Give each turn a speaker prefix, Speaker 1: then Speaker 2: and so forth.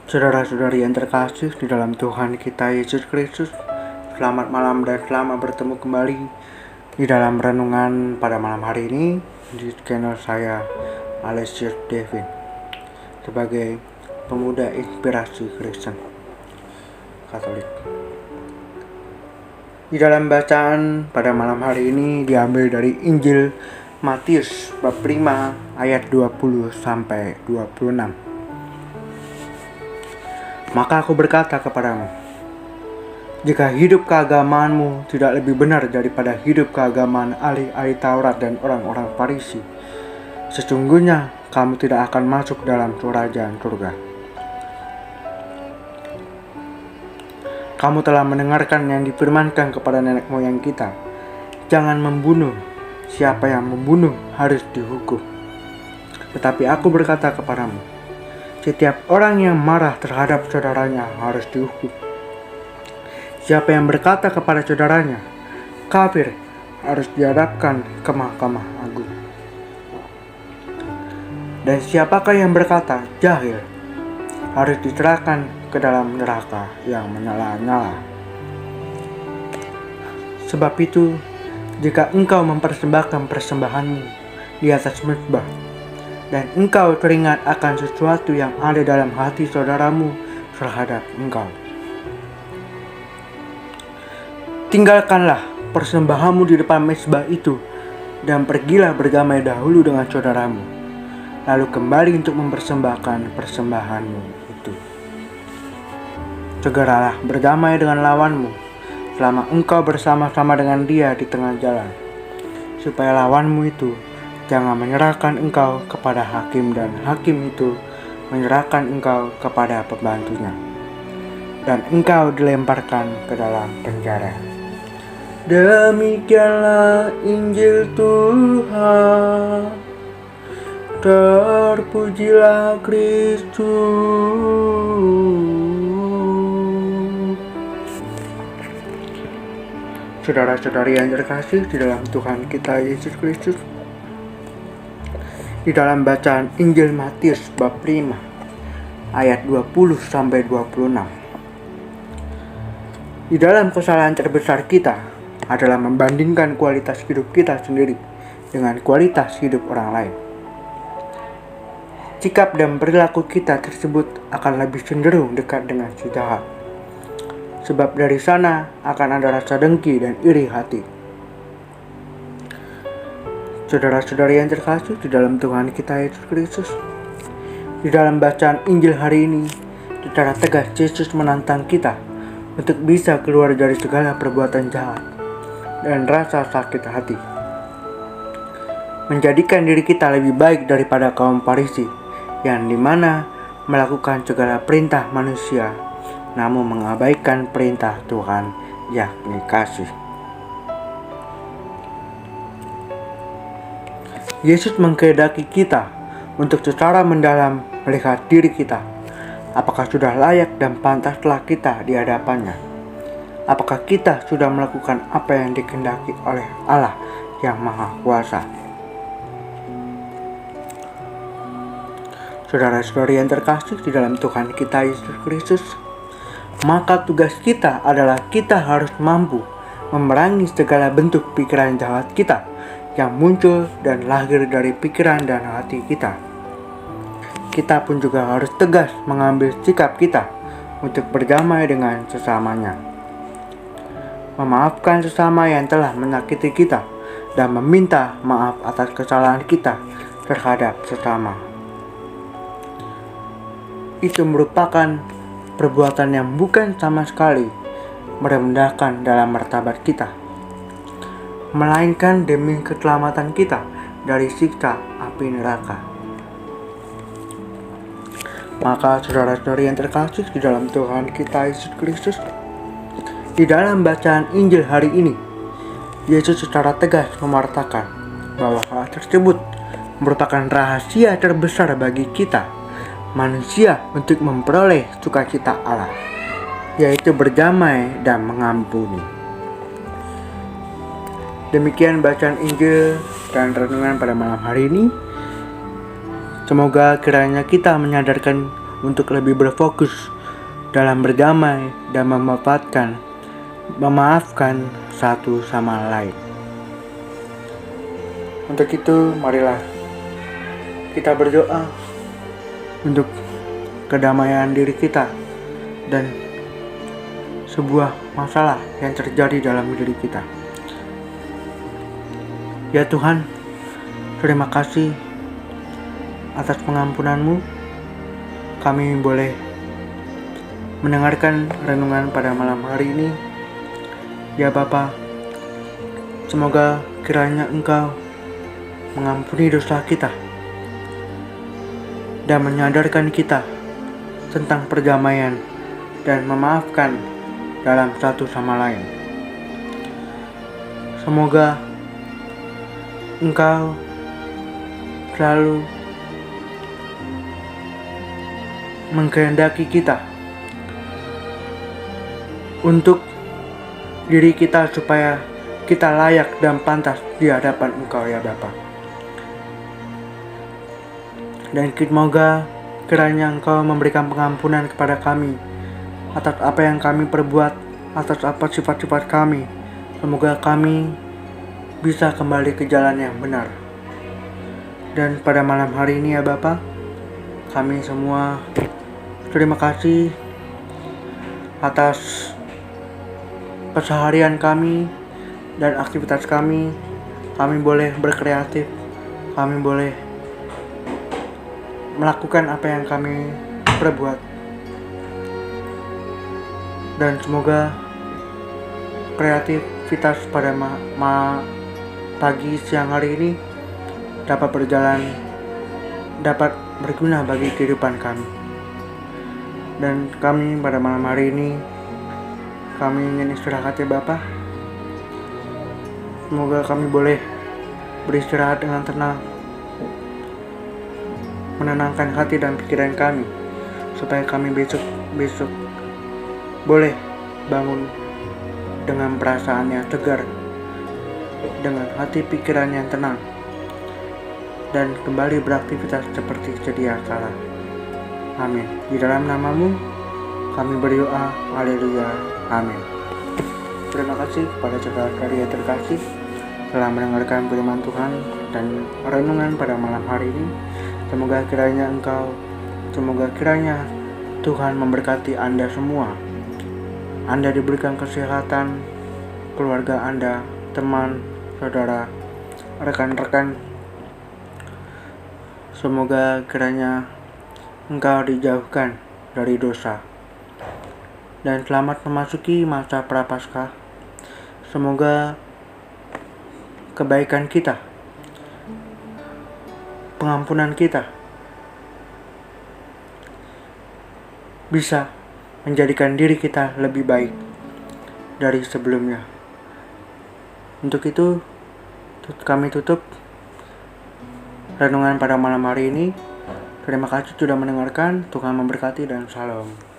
Speaker 1: Saudara-saudari yang terkasih di dalam Tuhan kita Yesus Kristus, selamat malam dan selamat bertemu kembali di dalam renungan pada malam hari ini di channel saya, Alessius Devin, sebagai pemuda inspirasi Kristen Katolik. Di dalam bacaan pada malam hari ini diambil dari Injil Matius bab 5 ayat 20 sampai 26. Maka aku berkata kepadamu, jika hidup keagamaanmu tidak lebih benar daripada hidup keagamaan ahli-ahli Taurat dan orang-orang Farisi, sesungguhnya kamu tidak akan masuk dalam kerajaan surga. Kamu telah mendengarkan yang difirmankan kepada nenek moyang kita, jangan membunuh, siapa yang membunuh harus dihukum. Tetapi aku berkata kepadamu, setiap orang yang marah terhadap saudaranya harus dihukum. Siapa yang berkata kepada saudaranya, kafir, harus dihadapkan ke mahkamah agung. Dan siapakah yang berkata, jahil, harus diserahkan ke dalam neraka yang menyala-nyala. Sebab itu, jika engkau mempersembahkan persembahanmu di atas mezbah, dan engkau teringat akan sesuatu yang ada dalam hati saudaramu terhadap engkau, tinggalkanlah persembahanmu di depan mezbah itu, dan pergilah berdamai dahulu dengan saudaramu, lalu kembali untuk mempersembahkan persembahanmu itu. Segeralah berdamai dengan lawanmu, selama engkau bersama-sama dengan dia di tengah jalan, supaya lawanmu itu jangan menyerahkan engkau kepada hakim dan hakim itu menyerahkan engkau kepada pembantunya, dan engkau dilemparkan ke dalam penjara. Demikianlah Injil Tuhan. Terpujilah Kristus. Saudara-saudari yang terkasih di dalam Tuhan kita Yesus Kristus, di dalam bacaan Injil Matius bab 5 ayat 20 sampai 26. Di dalam kesalahan terbesar kita adalah membandingkan kualitas hidup kita sendiri dengan kualitas hidup orang lain. Sikap dan perilaku kita tersebut akan lebih cenderung dekat dengan si jahat, sebab dari sana akan ada rasa dengki dan iri hati. Saudara-saudari yang terkasih di dalam Tuhan kita Yesus Kristus, di dalam bacaan Injil hari ini, secara tegas Yesus menantang kita untuk bisa keluar dari segala perbuatan jahat dan rasa sakit hati, menjadikan diri kita lebih baik daripada kaum Farisi, yang dimana melakukan segala perintah manusia namun mengabaikan perintah Tuhan, yakni kasih. Yesus mengkehendaki kita untuk secara mendalam melihat diri kita, apakah sudah layak dan pantaslah kita di hadapannya. Apakah kita sudah melakukan apa yang dikehendaki oleh Allah yang Maha Kuasa. Saudara-saudari yang terkasih di dalam Tuhan kita Yesus Kristus, maka tugas kita adalah kita harus mampu memerangi segala bentuk pikiran jahat kita yang muncul dan lahir dari pikiran dan hati kita. Kita pun juga harus tegas mengambil sikap kita untuk berdamai dengan sesamanya, memaafkan sesama yang telah menyakiti kita, dan meminta maaf atas kesalahan kita terhadap sesama. Itu merupakan perbuatan yang bukan sama sekali merendahkan dalam martabat kita, melainkan demi keselamatan kita dari siksa api neraka. Maka saudara-saudari yang terkasih di dalam Tuhan kita Yesus Kristus, di dalam bacaan Injil hari ini, Yesus secara tegas menyatakan bahwa hal tersebut merupakan rahasia terbesar bagi kita manusia untuk memperoleh sukacita Allah, yaitu berdamai dan mengampuni. Demikian bacaan Injil dan renungan pada malam hari ini. Semoga kiranya kita menyadarkan untuk lebih berfokus dalam berdamai dan memaafkan satu sama lain. Untuk itu, marilah kita berdoa untuk kedamaian diri kita dan sebuah masalah yang terjadi dalam diri kita. Ya Tuhan, terima kasih atas pengampunan-Mu. Kami boleh mendengarkan renungan pada malam hari ini. Ya Bapa, semoga kiranya Engkau mengampuni dosa kita dan menyadarkan kita tentang perdamaian dan memaafkan dalam satu sama lain. Semoga Engkau selalu mengkehendaki kita untuk diri kita supaya kita layak dan pantas di hadapan Engkau ya Bapa. Dan semoga kiranya Engkau memberikan pengampunan kepada kami atas apa yang kami perbuat, atas apa sifat-sifat kami. Semoga kami bisa kembali ke jalan yang benar. Dan pada malam hari ini ya Bapa, kami semua terima kasih atas keseharian kami dan aktivitas kami. Kami boleh berkreatif, kami boleh melakukan apa yang kami perbuat. Dan semoga kreativitas pada pagi siang hari ini dapat berguna bagi kehidupan kami. Dan kami pada malam hari ini kami ingin istirahat ya Bapa. Semoga kami boleh beristirahat dengan tenang, menenangkan hati dan pikiran kami, supaya kami besok boleh bangun dengan perasaan yang segar, dengan hati pikiran yang tenang, dan kembali beraktivitas seperti sedia kala. Amin. Di dalam nama-Mu kami berdoa. Haleluya. Amin. Terima kasih kepada segala karya terkasih telah mendengarkan firman Tuhan dan renungan pada malam hari ini. Semoga kiranya Tuhan memberkati Anda semua. Anda diberikan kesehatan, keluarga Anda, teman, saudara, rekan-rekan. Semoga kiranya Engkau dijauhkan dari dosa. Dan selamat memasuki masa Prapaskah. Semoga kebaikan kita, pengampunan kita bisa menjadikan diri kita lebih baik dari sebelumnya. Untuk itu, kami tutup renungan pada malam hari ini. Terima kasih sudah mendengarkan. Tuhan memberkati dan shalom.